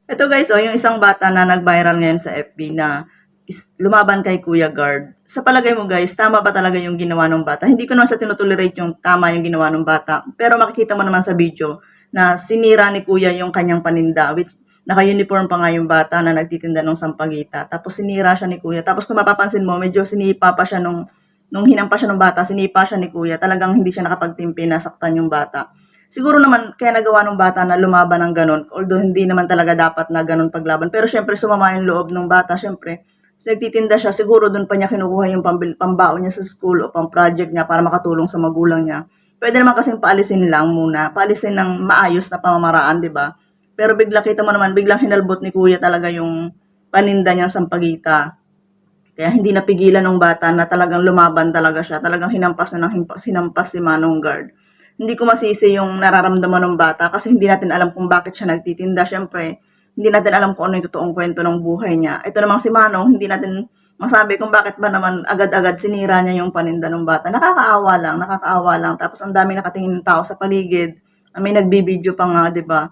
Ito guys, oh, yung isang bata na nag-viral ngayon sa FB na lumaban kay Kuya Guard. Sa palagay mo guys, tama ba talaga yung ginawa ng bata? Hindi ko naman sa tinutolerate yung tama yung ginawa ng bata. Pero makikita mo naman sa video na sinira ni Kuya yung kanyang paninda. With, naka-uniform pa nga yung bata na nagtitinda ng sampagita. Tapos sinira siya ni Kuya. Tapos kung mapapansin mo, medyo sinipa pa siya nung hinampas siya ng bata, sinipa siya ni Kuya. Talagang hindi siya nakapagtimpi, nasaktan yung bata. Siguro naman kaya nagawa ng bata na lumaban ng gano'n, although hindi naman talaga dapat na gano'n paglaban. Pero siyempre sumama yung loob ng bata, siyempre nagtitinda siya, siguro do'n pa niya kinukuha yung pambaon niya sa school o pang-project niya para makatulong sa magulang niya. Pwede naman kasing paalisin lang muna, paalisin ng maayos na pamamaraan, 'di ba? Pero bigla kita mo naman, biglang hinalbot ni kuya talaga yung paninda niyang sampagita. Kaya hindi napigilan ng bata na talagang lumaban talaga siya. Talagang hinampas na ng hinampas si Manong Guard. Hindi ko masisi yung nararamdaman ng bata kasi hindi natin alam kung bakit siya nagtitinda. Siyempre, hindi natin alam kung ano yung totoong kwento ng buhay niya. Ito namang si Manong, hindi natin masabi kung bakit ba naman agad-agad sinira niya yung paninda ng bata. Nakakaawa lang, nakakaawa lang. Tapos ang dami nakatingin ng tao sa paligid. May nagbibideo pa nga, 'di ba?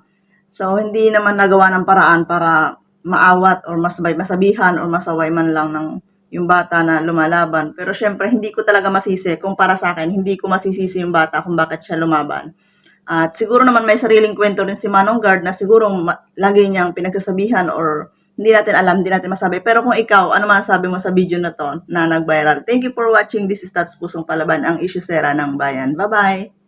So, hindi naman nagawa ng paraan para maawat or masabihan or masaway man lang ng yung bata na lumalaban. Pero syempre, hindi ko talaga masisi, kung para sa akin, hindi ko masisisi yung bata kung bakit siya lumaban. At siguro naman may sariling kwento rin si Manong Guard na siguro lagi niyang pinagsasabihan or hindi natin alam, hindi natin masabi. Pero kung ikaw, ano masasabi mo sa video na to na nag-viral? Thank you for watching. This is Tats Pusong Palaban, ang issue sera ng bayan. Bye-bye!